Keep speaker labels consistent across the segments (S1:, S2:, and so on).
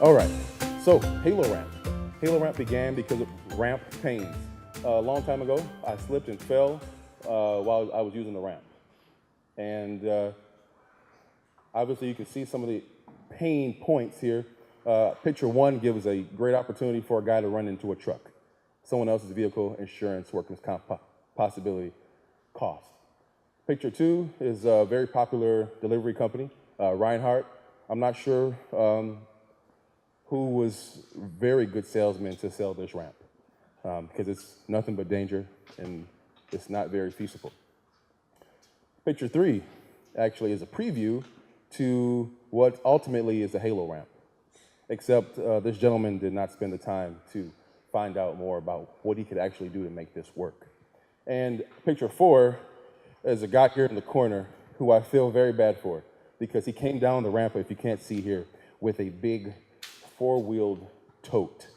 S1: All right, so Halo Ramp. Halo Ramp began because of ramp pains. A long time ago, I slipped and fell while I was using the ramp. And obviously you can see some of the pain points here. Picture one gives a great opportunity for a guy to run into a truck, someone else's vehicle, insurance, workman's comp possibility, cost. Picture two is a very popular delivery company, Reinhardt. I'm not sure who was very good salesman to sell this ramp because it's nothing but danger and it's not very feasible. Picture three actually is a preview to what ultimately is a Halo ramp, except this gentleman did not spend the time to find out more about what he could actually do to make this work. And picture four is a guy here in the corner who I feel very bad for because he came down the ramp, if you can't see here, with a big four-wheeled tote.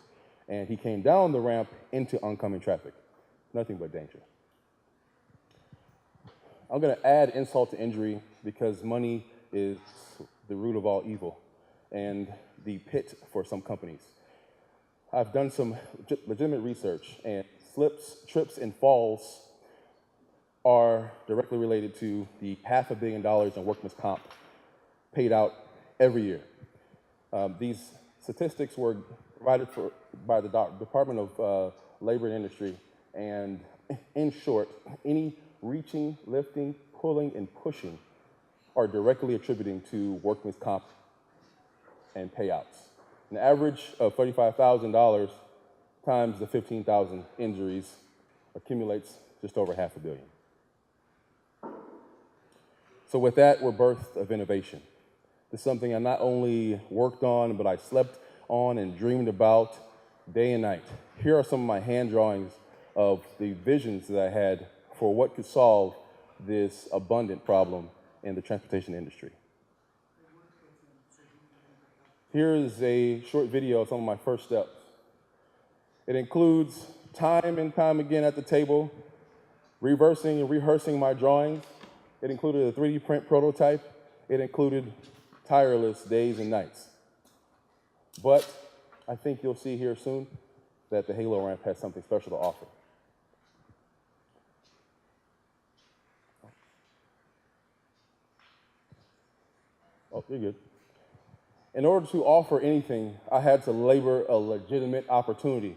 S1: And he came down the ramp into oncoming traffic. Nothing but danger. I'm going to add insult to injury because money is the root of all evil and the pit for some companies. I've done some legitimate research, and slips, trips, and falls are directly related to the $500 million in workman's comp paid out every year. These statistics were provided by the Department of Labor and Industry, and in short, any reaching, lifting, pulling, and pushing are directly attributing to workman's comp and payouts. An average of $35,000 times the 15,000 injuries accumulates just over $500 million. So with that, we're birthed of innovation. This is something I not only worked on, but I slept on and dreamed about day and night. Here are some of my hand drawings of the visions that I had for what could solve this abundant problem in the transportation industry. Here is a short video of some of my first steps. It includes time and time again at the table, reversing and rehearsing my drawings. It included a 3D print prototype. It included tireless days and nights. But I think you'll see here soon that the Halo ramp has something special to offer. Oh, you're good. In order to offer anything, I had to labor a legitimate opportunity.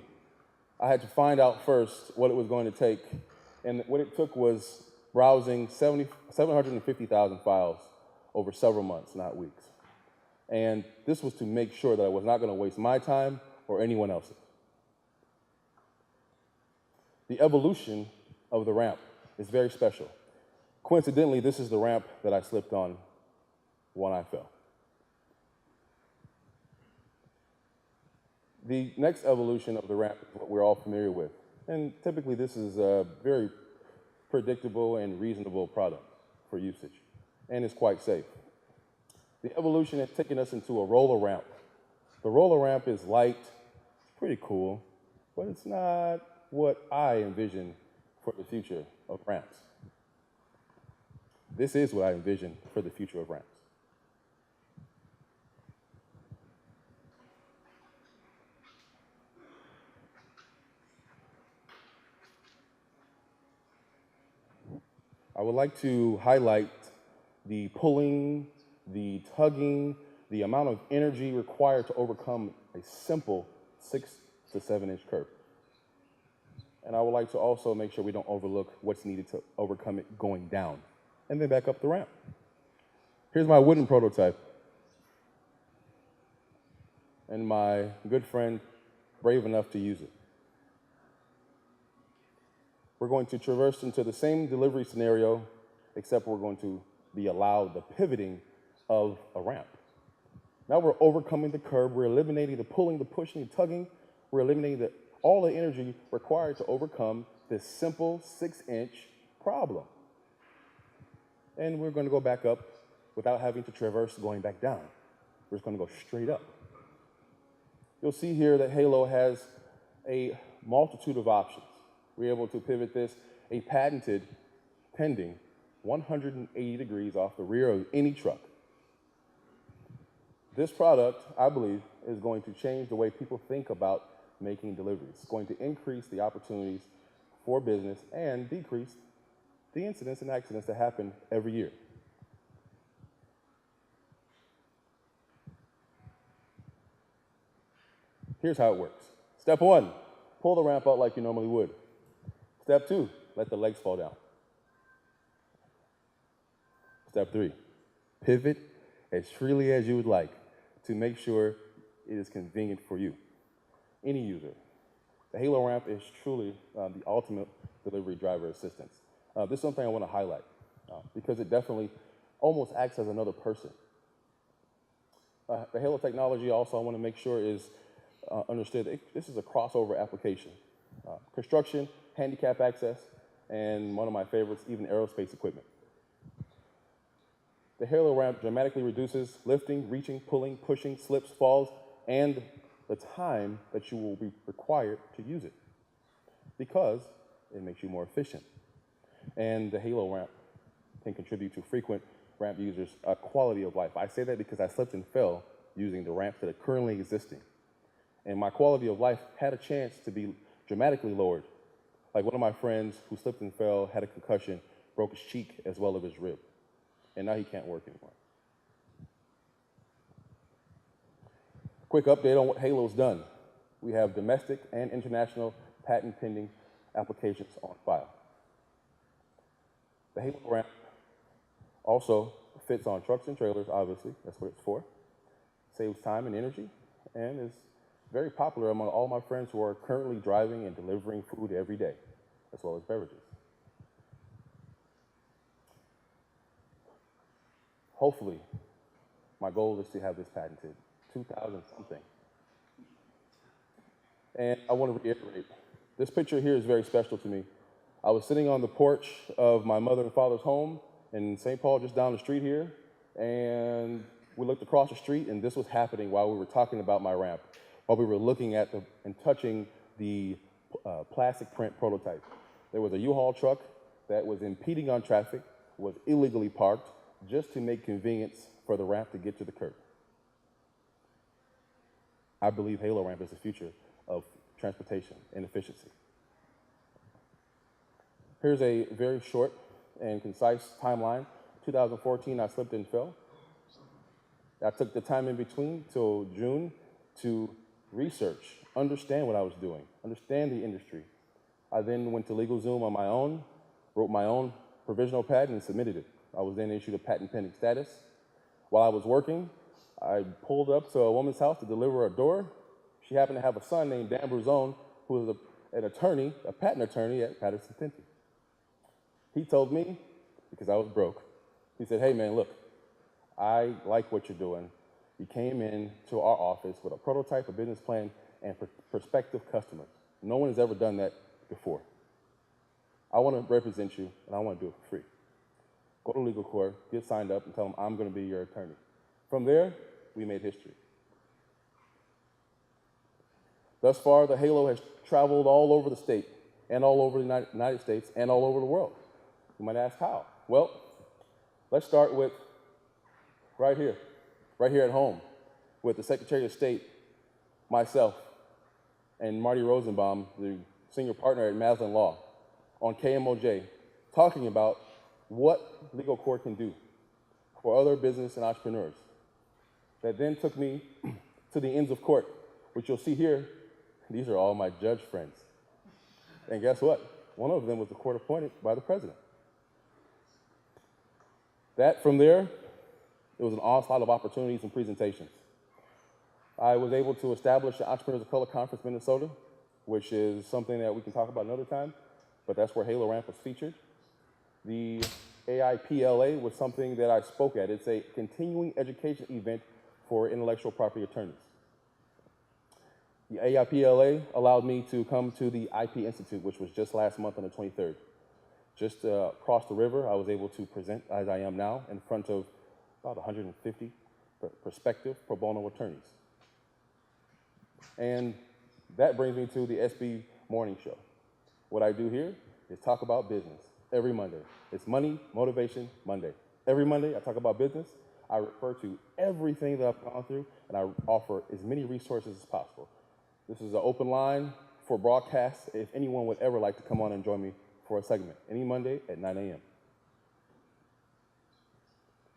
S1: I had to find out first what it was going to take, and what it took was browsing 750,000 files over several months, not weeks. And this was to make sure that I was not going to waste my time or anyone else's. The evolution of the ramp is very special. Coincidentally, this is the ramp that I slipped on when I fell. The next evolution of the ramp is what we're all familiar with. And typically this is a very predictable and reasonable product for usage, and it's quite safe. The evolution has taken us into a roller ramp. The roller ramp is light, it's pretty cool, but it's not what I envision for the future of ramps. This is what I envision for the future of ramps. I would like to highlight the pulling, the tugging, the amount of energy required to overcome a simple 6 to 7 inch curve. And I would like to also make sure we don't overlook what's needed to overcome it going down, and then back up the ramp. Here's my wooden prototype. And my good friend, brave enough to use it. We're going to traverse into the same delivery scenario, except we're going to be allowed the pivoting of a ramp. Now we're overcoming the curve, we're eliminating the pulling, the pushing, the tugging, we're eliminating all the energy required to overcome this simple 6 inch problem. And we're going to go back up without having to traverse going back down. We're just going to go straight up. You'll see here that Halo has a multitude of options. We're able to pivot this a patented, pending 180 degrees off the rear of any truck. This product, I believe, is going to change the way people think about making deliveries. It's going to increase the opportunities for business and decrease the incidents and accidents that happen every year. Here's how it works. Step 1, pull the ramp out like you normally would. Step 2, let the legs fall down. Step 3, pivot as freely as you would like to make sure it is convenient for you, any user. The Halo ramp is truly the ultimate delivery driver assistance. This is something I want to highlight because it definitely almost acts as another person. The Halo technology also I want to make sure is understood. This is a crossover application. Construction, handicap access, and one of my favorites, even aerospace equipment. The Halo ramp dramatically reduces lifting, reaching, pulling, pushing, slips, falls, and the time that you will be required to use it because it makes you more efficient. And the Halo ramp can contribute to frequent ramp users' quality of life. I say that because I slipped and fell using the ramps that are currently existing. And my quality of life had a chance to be dramatically lowered. Like one of my friends who slipped and fell, had a concussion, broke his cheek as well as his rib. And now he can't work anymore. Quick update on what Halo's done. We have domestic and international patent pending applications on file. The Halo ramp also fits on trucks and trailers, obviously, that's what it's for. Saves time and energy, and is very popular among all my friends who are currently driving and delivering food every day, as well as beverages. Hopefully, my goal is to have this patented, 2000 something. And I want to reiterate, this picture here is very special to me. I was sitting on the porch of my mother and father's home in St. Paul, just down the street here, and we looked across the street, and this was happening while we were talking about my ramp, while we were looking at and touching the plastic print prototype. There was a U-Haul truck that was impeding on traffic, was illegally parked, just to make convenience for the ramp to get to the curb. I believe Halo ramp is the future of transportation and efficiency. Here's a very short and concise timeline. 2014, I slipped and fell. I took the time in between till June to research, understand what I was doing, understand the industry. I then went to LegalZoom on my own, wrote my own provisional patent and submitted it. I was then issued a patent pending status. While I was working, I pulled up to a woman's house to deliver a door. She happened to have a son named Dan Bruzone, who was an attorney, a patent attorney at Patterson-Tinty. He told me, because I was broke, he said, hey man, look, I like what you're doing. You came in to our office with a prototype, a business plan, and prospective customers. No one has ever done that before. I want to represent you, and I want to do it for free. Go to Legal Corps, get signed up, and tell them I'm going to be your attorney. From there, we made history. Thus far, the Halo has traveled all over the state, and all over the United States, and all over the world. You might ask how? Well, let's start with right here at home, with the Secretary of State, myself, and Marty Rosenbaum, the senior partner at Maslin Law, on KMOJ, talking about what Legal Corps can do for other business and entrepreneurs. That then took me to the Inns of Court, which you'll see here. These are all my judge friends. And guess what? One of them was the court appointed by the president. From there, it was an onslaught of opportunities and presentations. I was able to establish the Entrepreneurs of Color Conference Minnesota, which is something that we can talk about another time, but that's where Halo ramp was featured. The AIPLA was something that I spoke at. It's a continuing education event for intellectual property attorneys. The AIPLA allowed me to come to the IP Institute, which was just last month on the 23rd. Just across the river, I was able to present, as I am now, in front of about 150 prospective pro bono attorneys. And that brings me to the SB Morning Show. What I do here is talk about business every Monday. It's Money Motivation Monday. Every Monday, I talk about business. I refer to everything that I've gone through, and I offer as many resources as possible. This is an open line for broadcast if anyone would ever like to come on and join me for a segment, any Monday at 9 a.m.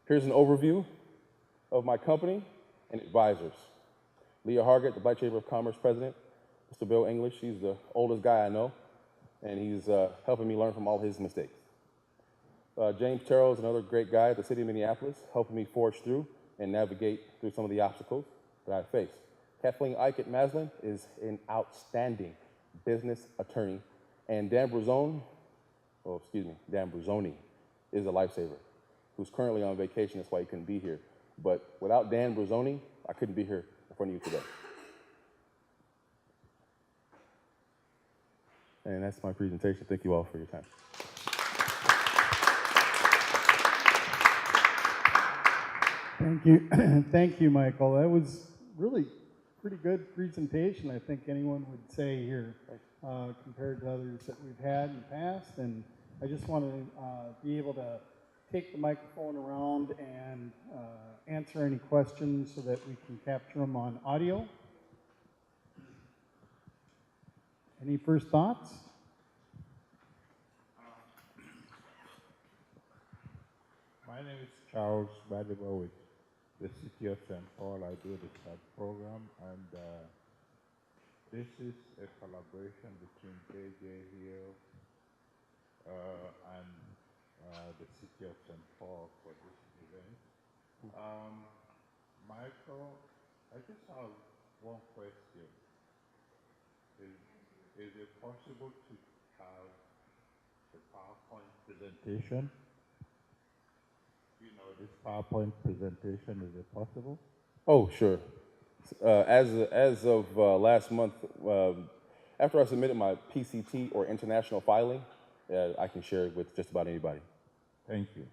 S1: Here's an overview of my company and advisors. Leah Hargett, the Black Chamber of Commerce president. Mr. Bill English, he's the oldest guy I know, and he's helping me learn from all his mistakes. James Terrell is another great guy at the city of Minneapolis, helping me forge through and navigate through some of the obstacles that I face. Kathleen Ike at Maslin is an outstanding business attorney, and Dan Bruzzone is a lifesaver, who's currently on vacation. That's why he couldn't be here. But without Dan Bruzzone, I couldn't be here in front of you today. And that's my presentation. Thank you all for your time.
S2: Thank you. Thank you, Michael. That was really pretty good presentation, I think anyone would say here, compared to others that we've had in the past. And I just want to be able to take the microphone around and answer any questions so that we can capture them on audio. Any first thoughts?
S3: My name is Charles Badibowicz, the City of St. Paul. I do the SAD program, and this is a collaboration between JJ here and the City of St. Paul for this event. Michael, I just have one question. Is it possible to have a PowerPoint presentation? You know, this PowerPoint presentation, is it possible?
S1: Oh, sure. As of last month, after I submitted my PCT or international filing, I can share it with just about anybody.
S3: Thank you.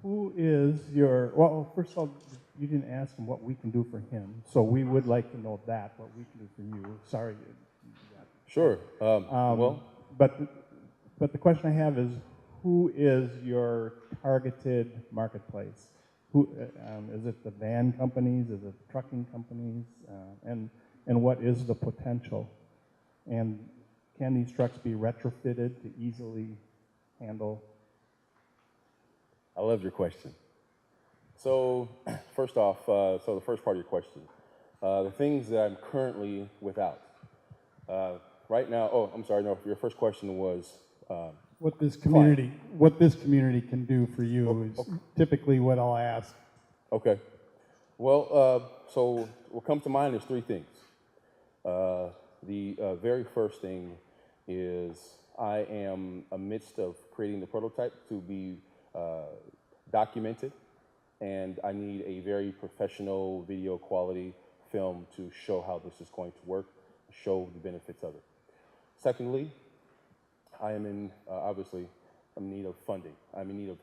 S2: Who is your, well, first of all, you didn't ask him what we can do for him, so we would like to know that, what we can do for you. Sorry.
S1: Sure.
S2: But the question I have is, who is your targeted marketplace? Who is it? The van companies? Is it trucking companies? And what is the potential? And can these trucks be retrofitted to easily handle?
S1: I love your question. So first off, so the first part of your question, the things that I'm currently without. Right now, oh, I'm sorry, no, your first question was
S2: what this community can do for you is typically what I'll ask.
S1: Okay. Well, so what comes to mind is three things. The very first thing is I am amidst of creating the prototype to be documented, and I need a very professional video quality film to show how this is going to work, show the benefits of it. Secondly, I am in, obviously, I'm in need of funding. I'm in need of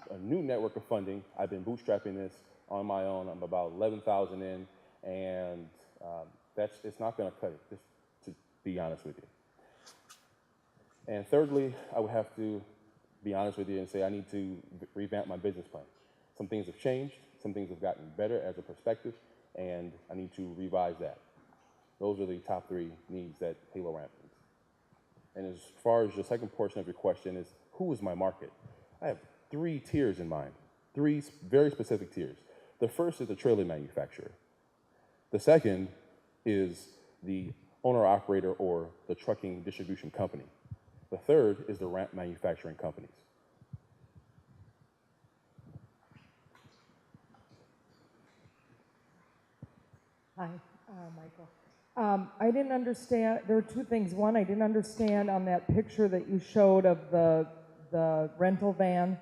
S1: a new network of funding. I've been bootstrapping this on my own. I'm about 11,000 in, and it's not gonna cut it, just to be honest with you. And thirdly, I would have to be honest with you and say I need to revamp my business plan. Some things have changed, some things have gotten better as a perspective, and I need to revise that. Those are the top three needs that Halo Ramp needs. And as far as the second portion of your question is, who is my market? I have three tiers in mind, three very specific tiers. The first is the trailer manufacturer. The second is the owner-operator or the trucking distribution company. The third is the ramp manufacturing companies.
S4: Hi, Michael. I didn't understand, there were two things. One, I didn't understand on that picture that you showed of the rental van.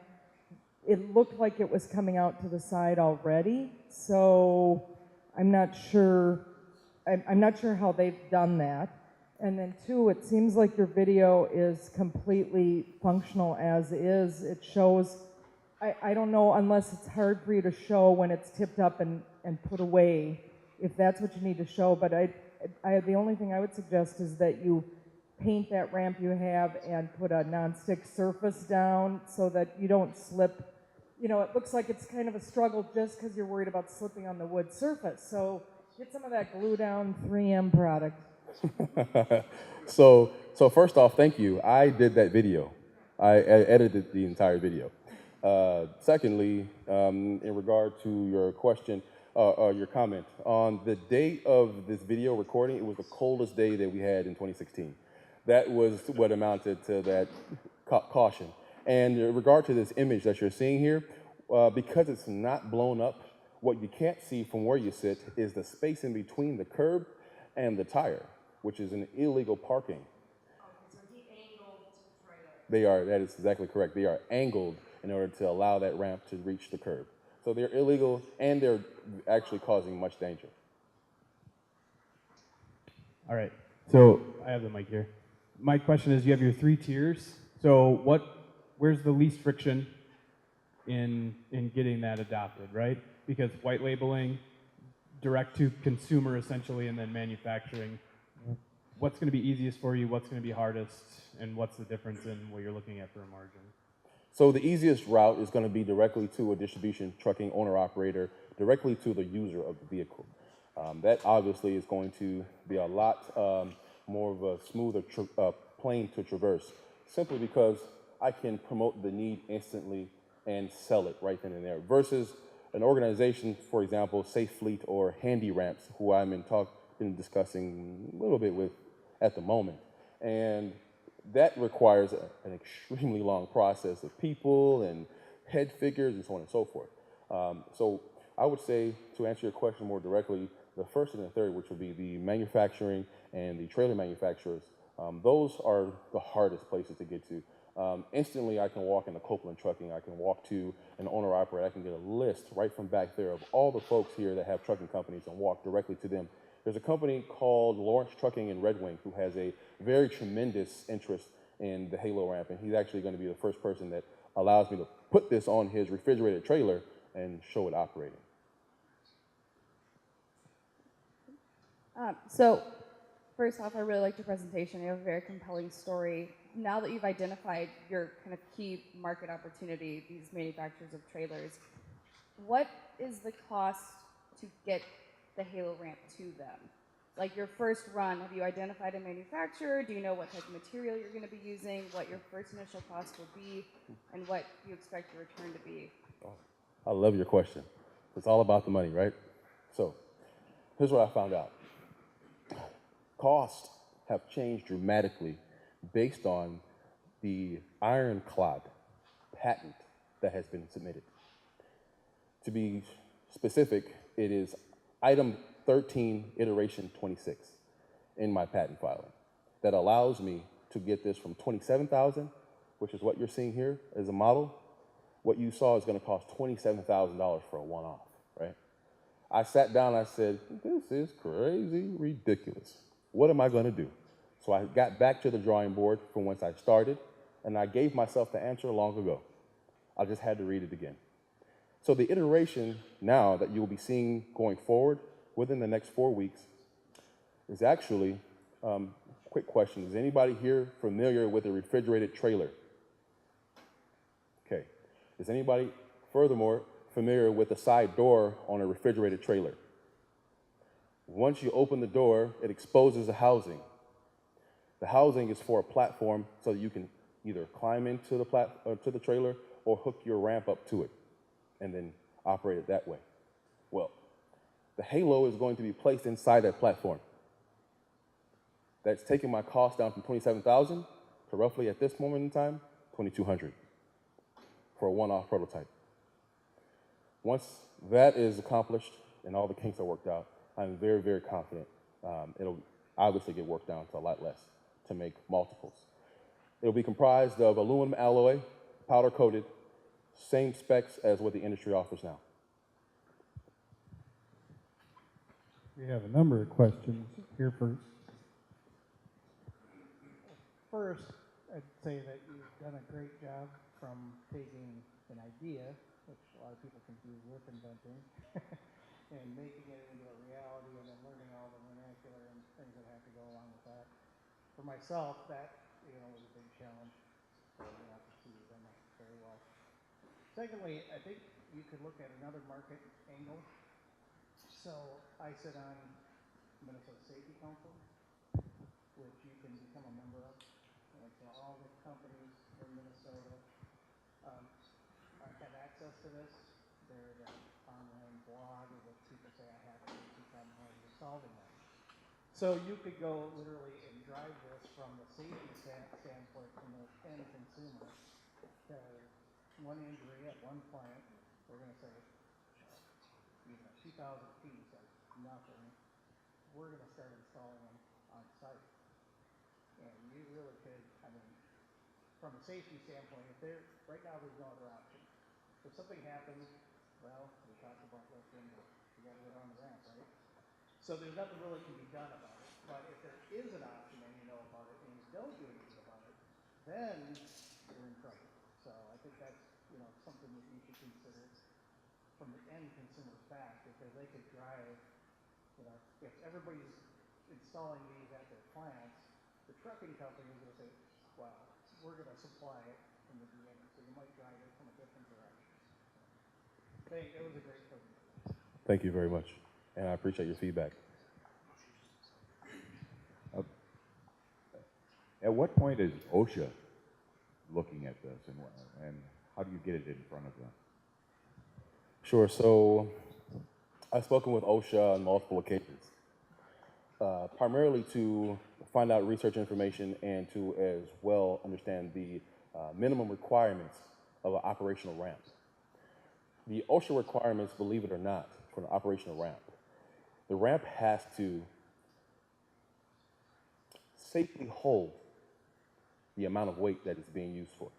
S4: It looked like it was coming out to the side already, so I'm not sure how they've done that. And then two, it seems like your video is completely functional as is. It shows, I don't know, unless it's hard for you to show when it's tipped up and put away, if that's what you need to show, but the only thing I would suggest is that you paint that ramp you have and put a nonstick surface down so that you don't slip. You know, it looks like it's kind of a struggle just because you're worried about slipping on the wood surface. So get some of that glue down 3M product.
S1: So first off, thank you. I did that video. I edited the entire video. Secondly, in regard to your question, your comment, on the date of this video recording, it was the coldest day that we had in 2016. That was what amounted to that caution. And in regard to this image that you're seeing here, because it's not blown up, what you can't see from where you sit is the space in between the curb and the tire, which is an illegal parking.
S4: So he angled to try to...
S1: They are, that is exactly correct. They are angled in order to allow that ramp to reach the curb. So they're illegal and they're actually causing much danger.
S5: All right, so I have the mic here. My question is, you have your 3 tiers. So where's the least friction in getting that adopted, right? Because white labeling, direct to consumer essentially, and then manufacturing. What's going to be easiest for you? What's going to be hardest? And what's the difference in what you're looking at for a margin?
S1: So the easiest route is going to be directly to a distribution trucking owner-operator, directly to the user of the vehicle. That obviously is going to be a lot more of a smoother plane to traverse, simply because I can promote the need instantly and sell it right then and there, versus an organization, for example, Safe Fleet or Handy Ramps, who I'm been discussing a little bit with at the moment. And that requires an extremely long process of people and head figures and so on and so forth. So I would say, to answer your question more directly, the first and the third, which would be the manufacturing and the trailer manufacturers, those are the hardest places to get to. Instantly, I can walk into Copeland Trucking, I can walk to an owner-operator, I can get a list right from back there of all the folks here that have trucking companies and walk directly to them. There's a company called Lawrence Trucking in Red Wing who has a very tremendous interest in the Halo ramp, and he's actually going to be the first person that allows me to put this on his refrigerated trailer and show it operating.
S6: So, first off, I really liked your presentation. You have a very compelling story. Now that you've identified your kind of key market opportunity, these manufacturers of trailers, what is the cost to get the Halo ramp to them? Like your first run, have you identified a manufacturer? Do you know what type of material you're going to be using, what your first initial cost will be, and what you expect your return to be?
S1: I love your question. It's all about the money, right? So here's what I found out. Costs have changed dramatically based on the ironclad patent that has been submitted. To be specific, it is item 13, iteration 26 in my patent filing that allows me to get this from $27,000, which is what you're seeing here as a model. What you saw is going to cost $27,000 for a one-off, right? I sat down and I said, this is crazy, ridiculous. What am I going to do? So I got back to the drawing board from whence I started, and I gave myself the answer long ago. I just had to read it again. So the iteration now that you will be seeing going forward within the next 4 weeks is actually, quick question, is anybody here familiar with a refrigerated trailer? Okay. Is anybody, furthermore, familiar with the side door on a refrigerated trailer? Once you open the door, it exposes the housing. The housing is for a platform so that you can either climb into to the trailer or hook your ramp up to it and then operate it that way. Well, the Halo is going to be placed inside that platform. That's taking my cost down from $27,000 to roughly, at this moment in time, $2,200 for a one-off prototype. Once that is accomplished and all the kinks are worked out, I'm very, very confident it'll obviously get worked down to a lot less to make multiples. It'll be comprised of aluminum alloy, powder coated, same specs as what the industry offers now.
S2: We have a number of questions here first. First, I'd say that you've done a great job from taking an idea, which a lot of people confuse with inventing, and making it into a reality and then learning all the vernacular and things that have to go along with that. for myself, that, was a big challenge. So we have to see them very well. Secondly, I think you could look at another market angle. So I sit on Minnesota Safety Council, which you can become a member of. And so all the companies in Minnesota have access to this. There's an online blog where people say, I have a safety problem, how are you solving that? So you could go literally and drive this from the safety standpoint from the end consumer to one injury at one plant. We're going to say, 2,000 feet is like nothing. We're going to start installing them on site. And you really could, from a safety standpoint, right now there's no other option. If something happens, well, we talked about lifting, but you got to get on the ramp, right? So there's nothing really can be done about it. But if there is an option and you know about it and you don't do anything about it, then you're in trouble. So I think that's, something that you should consider from the end consumer's back, because they could drive, if everybody's installing these at their plants, the trucking company is going to say, well, we're going to supply it from the beginning, so you might drive it from a different direction. It was a great presentation.
S1: Thank you very much, and I appreciate your feedback.
S7: At what point is OSHA looking at this, and how do you get it in front of them?
S1: Sure. So I've spoken with OSHA on multiple occasions, primarily to find out research information and to as well understand the minimum requirements of an operational ramp. The OSHA requirements, believe it or not, for an operational ramp, the ramp has to safely hold the amount of weight that it's being used for.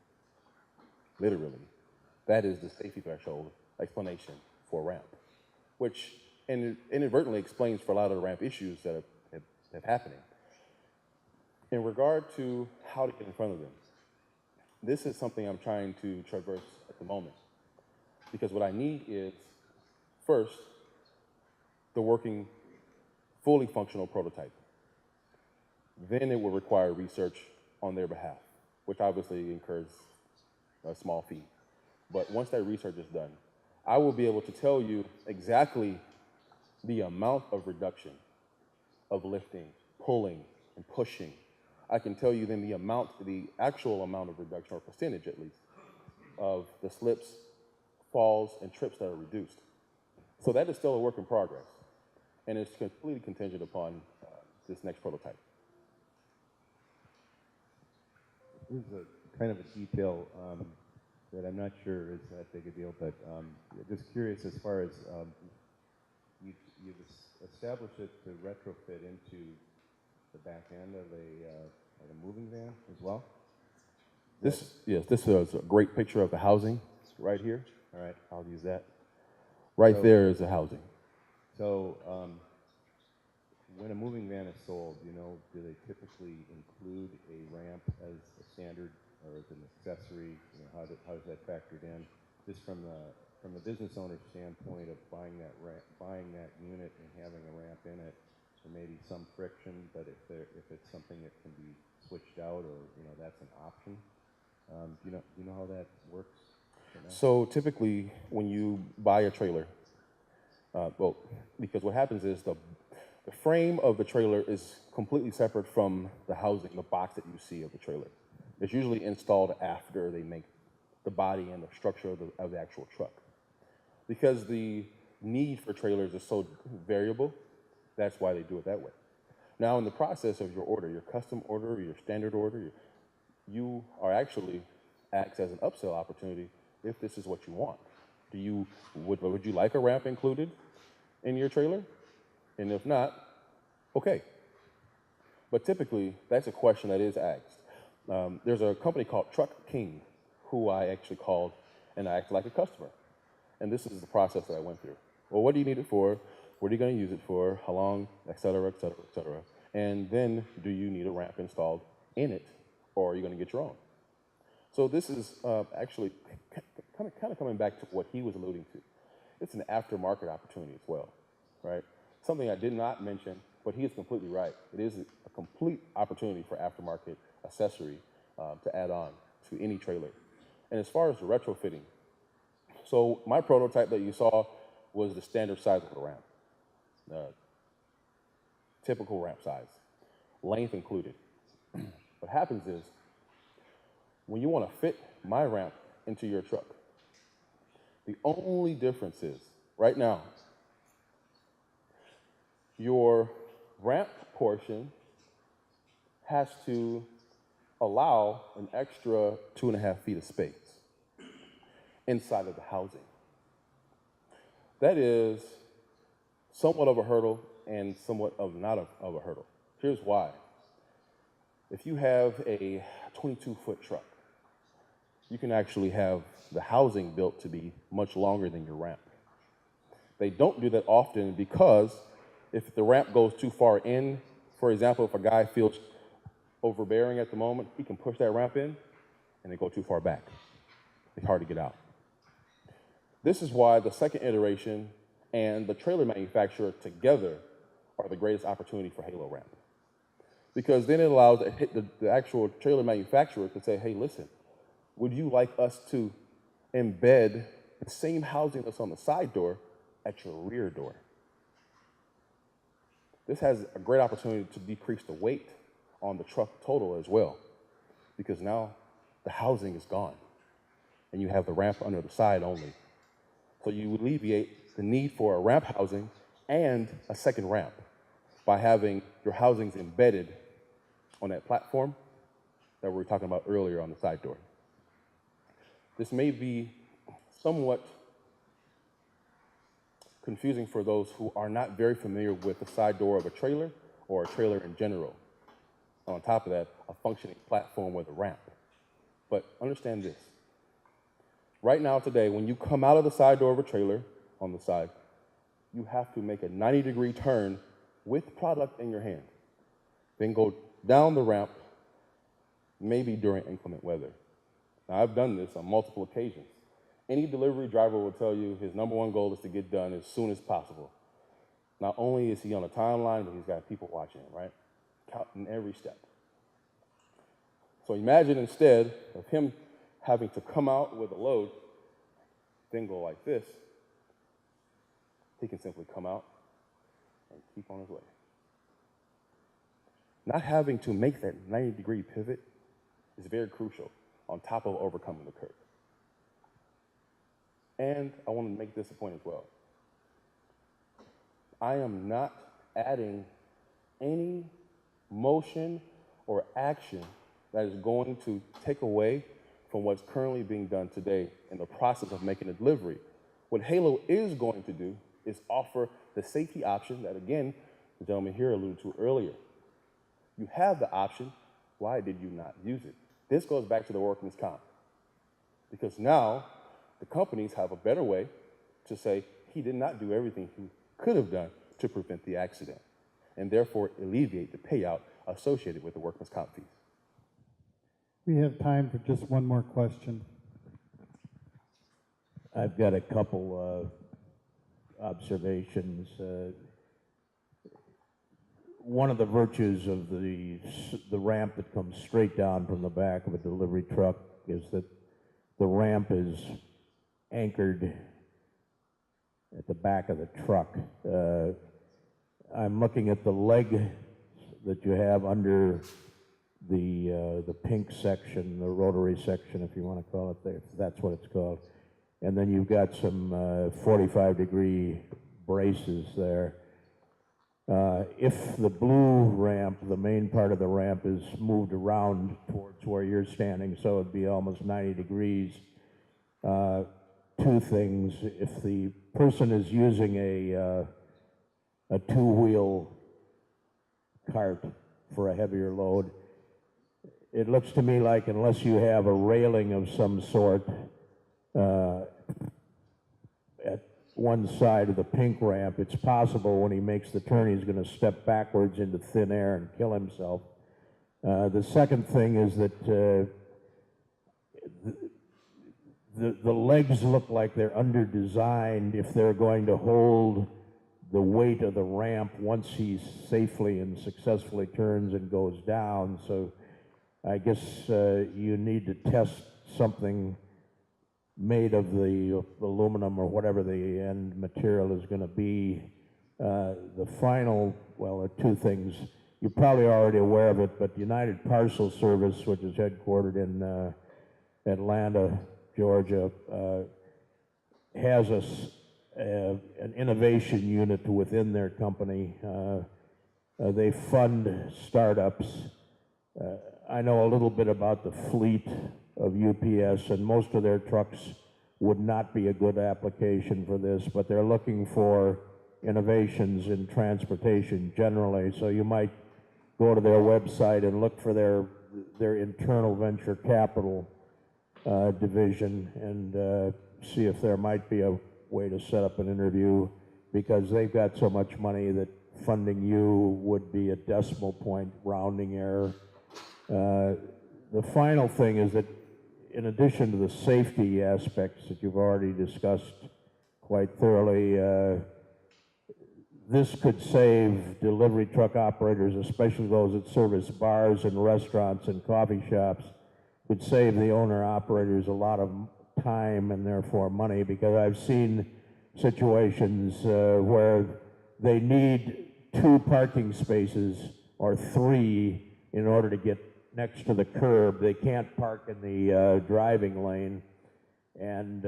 S1: Literally. That is the safety threshold explanation for a ramp, which inadvertently explains for a lot of the ramp issues that have happening. In regard to how to get in front of them, this is something I'm trying to traverse at the moment, because what I need is, first, the working, fully functional prototype. Then it will require research on their behalf, which obviously incurs a small fee. But once that research is done, I will be able to tell you exactly the amount of reduction of lifting, pulling, and pushing. I can tell you then the actual amount of reduction, or percentage at least, of the slips, falls, and trips that are reduced. So that is still a work in progress, and it's completely contingent upon this next prototype.
S7: This is a kind of a detail that I'm not sure is that big a deal, but just curious as far as you've established it to retrofit into the back end of a moving van as well?
S1: This is a great picture of the housing right here. All right, I'll use that. Right there is the housing.
S7: So when a moving van is sold, do they typically include a ramp as a standard or as an accessory? How does that factored in? Just from the business owner's standpoint of buying that unit and having a ramp in it, there may be some friction, but if it's something that can be switched out, or that's an option. Do you know how that works?
S1: So typically, when you buy a trailer, because what happens is the frame of the trailer is completely separate from the housing, the box that you see of the trailer. It's usually installed after they make the body and the structure of the actual truck. Because the need for trailers is so variable, that's why they do it that way. Now, in the process of your order, your custom order, your standard order, you are actually acts as an upsell opportunity if this is what you want. Would you like a ramp included in your trailer? And if not, okay. But typically, that's a question that is asked. There's a company called Truck King, who I actually called, and I acted like a customer. And this is the process that I went through. Well, what do you need it for? What are you going to use it for? How long? Et cetera, et cetera, et cetera. And then, do you need a ramp installed in it, or are you going to get your own? So this is actually kind of coming back to what he was alluding to. It's an aftermarket opportunity as well, right? Something I did not mention, but he is completely right. It is a complete opportunity for aftermarket accessory to add on to any trailer. And as far as the retrofitting, so my prototype that you saw was the standard size of the ramp, typical ramp size, length included. What happens is, when you want to fit my ramp into your truck, the only difference is, right now, your ramp portion has to allow an extra 2.5 feet of space inside of the housing. That is somewhat of a hurdle and somewhat of not of a hurdle. Here's why. If you have a 22-foot truck, you can actually have the housing built to be much longer than your ramp. They don't do that often because if the ramp goes too far in, for example, if a guy feels overbearing at the moment, he can push that ramp in and they go too far back. It's hard to get out. This is why the second iteration and the trailer manufacturer together are the greatest opportunity for Halo Ramp. Because then it allows the actual trailer manufacturer to say, hey, listen, would you like us to embed the same housing that's on the side door at your rear door? This has a great opportunity to decrease the weight on the truck total as well, because now the housing is gone and you have the ramp under the side only. So you alleviate the need for a ramp housing and a second ramp by having your housings embedded on that platform that we were talking about earlier on the side door. This may be somewhat confusing for those who are not very familiar with the side door of a trailer or a trailer in general. On top of that, a functioning platform with a ramp. But understand this. Right now today, when you come out of the side door of a trailer on the side, you have to make a 90-degree turn with product in your hand. Then go down the ramp, maybe during inclement weather. Now, I've done this on multiple occasions. Any delivery driver will tell you his number one goal is to get done as soon as possible. Not only is he on a timeline, but he's got people watching him, right? Counting every step. So imagine instead of him having to come out with a load, then go like this, he can simply come out and keep on his way. Not having to make that 90-degree pivot is very crucial on top of overcoming the curve. And I want to make this a point as well. I am not adding any motion or action that is going to take away from what's currently being done today in the process of making a delivery. What Halo is going to do is offer the safety option that, again, the gentleman here alluded to earlier. You have the option. Why did you not use it? This goes back to the workman's comp. Because now the companies have a better way to say he did not do everything he could have done to prevent the accident, and therefore alleviate the payout associated with the workman's comp fees.
S2: We have time for just one more question.
S8: I've got a couple observations. One of the virtues of the ramp that comes straight down from the back of a delivery truck is that the ramp is anchored at the back of the truck. I'm looking at the leg that you have under the pink section, the rotary section, if you want to call it there, if that's what it's called. And then you've got some 45-degree braces there. If the blue ramp, the main part of the ramp, is moved around towards where you're standing, so it'd be almost 90 degrees, two things. If the person is using a two-wheel cart for a heavier load, it looks to me like unless you have a railing of some sort at one side of the pink ramp, it's possible when he makes the turn he's going to step backwards into thin air and kill himself. The second thing is that the legs look like they're under-designed if they're going to hold the weight of the ramp once he safely and successfully turns and goes down. So I guess you need to test something made of the aluminum or whatever the end material is going to be. The final, well, there are two things. You're probably already aware of it, but United Parcel Service, which is headquartered in Atlanta, Georgia, has an innovation unit within their company. They fund startups. I know a little bit about the fleet of UPS, and most of their trucks would not be a good application for this, but they're looking for innovations in transportation generally. So you might go to their website and look for their internal venture capital division and see if there might be a way to set up an interview, because they've got so much money that funding you would be a decimal point rounding error. The final thing is that in addition to the safety aspects that you've already discussed quite thoroughly, this could save delivery truck operators, especially those that service bars and restaurants and coffee shops, could save the owner-operators a lot of time and therefore money, because I've seen situations where they need 2 parking spaces or 3 in order to get next to the curb. They can't park in the driving lane, and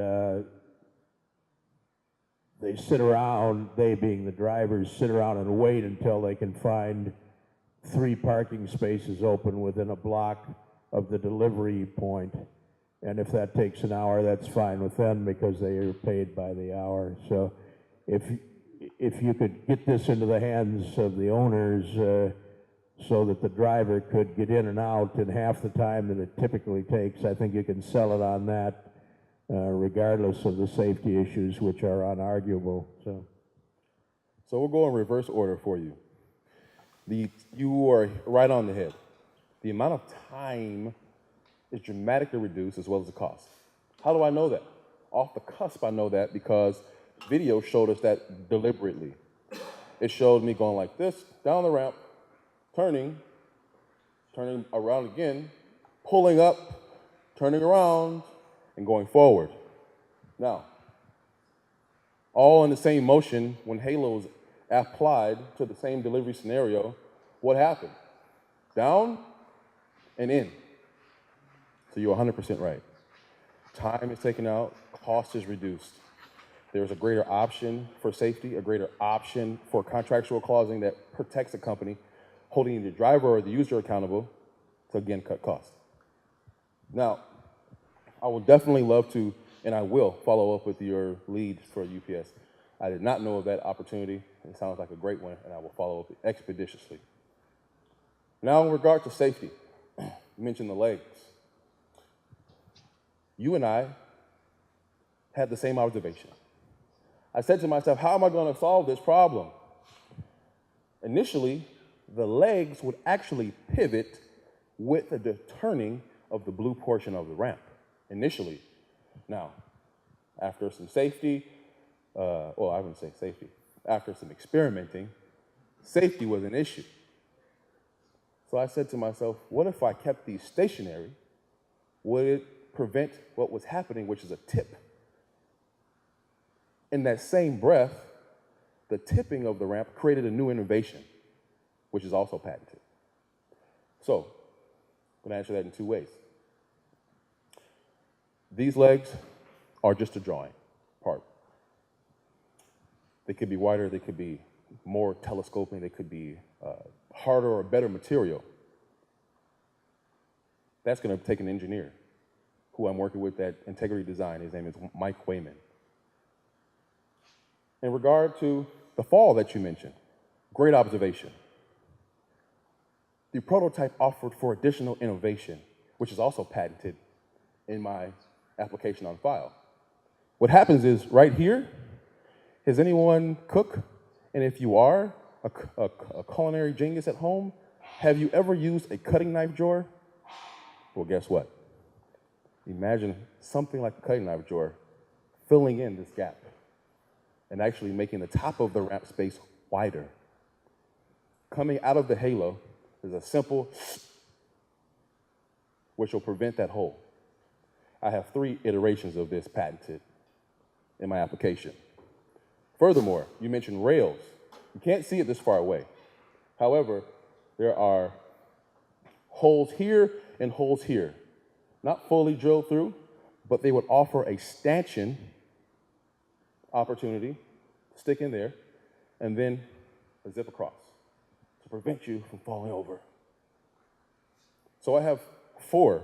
S8: they sit around, they being the drivers, sit around and wait until they can find 3 parking spaces open within a block of the delivery point. And if that takes an hour, that's fine with them because they are paid by the hour. So if you could get this into the hands of the owners so that the driver could get in and out in half the time that it typically takes, I think you can sell it on that regardless of the safety issues, which are unarguable. So
S1: we'll go in reverse order for you. You are right on the head. The amount of time is dramatically reduced, as well as the cost. How do I know that? Off the cusp, I know that because video showed us that deliberately. It showed me going like this, down the ramp, turning around again, pulling up, turning around, and going forward. Now, all in the same motion, when Halo is applied to the same delivery scenario, what happened? Down and in. So you're 100% right. Time is taken out, cost is reduced. There's a greater option for safety, a greater option for contractual clausing that protects the company, holding the driver or the user accountable to, again, cut costs. Now, I would definitely love to, and I will, follow up with your lead for UPS. I did not know of that opportunity. It sounds like a great one, and I will follow up expeditiously. Now, in regard to safety, you mentioned the legs. You and I had the same observation. I said to myself, how am I going to solve this problem? Initially, the legs would actually pivot with the turning of the blue portion of the ramp, initially. Now, after some safety, I wouldn't say safety, after some experimenting, safety was an issue. So I said to myself, what if I kept these stationary? Would it prevent what was happening, which is a tip? In that same breath, the tipping of the ramp created a new innovation, which is also patented. So, I'm going to answer that in 2 ways. These legs are just a drawing part. They could be wider, they could be more telescoping, they could be harder or better material. That's going to take an engineer who I'm working with at Integrity Design. His name is Mike Wayman. In regard to the fall that you mentioned, great observation. The prototype offered for additional innovation, which is also patented in my application on file. What happens is, right here, has anyone cook? And if you are a culinary genius at home, have you ever used a cutting knife drawer? Well, guess what? Imagine something like a cutting knife drawer filling in this gap. and actually making the top of the ramp space wider. Coming out of the halo is a simple which will prevent that hole. I have 3 iterations of this patented in my application. Furthermore, you mentioned rails. You can't see it this far away. However, there are holes here and holes here. Not fully drilled through, but they would offer a stanchion opportunity, stick in there, and then a zip across to prevent you from falling over. So I have 4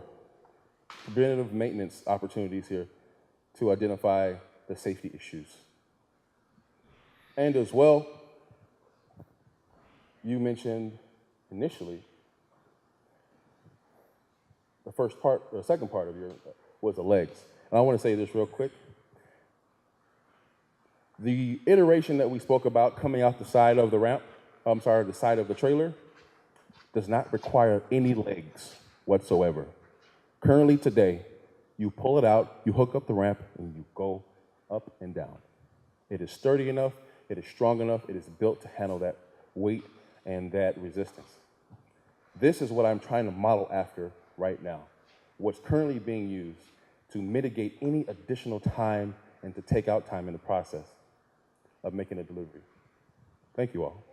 S1: preventative maintenance opportunities here to identify the safety issues. And as well, you mentioned initially the second part of your was the legs. And I want to say this real quick. The iteration that we spoke about coming out the side of the ramp, the side of the trailer, does not require any legs whatsoever. Currently today, you pull it out, you hook up the ramp, and you go up and down. It is sturdy enough, it is strong enough, it is built to handle that weight and that resistance. This is what I'm trying to model after right now. What's currently being used to mitigate any additional time and to take out time in the process of making a delivery. Thank you all.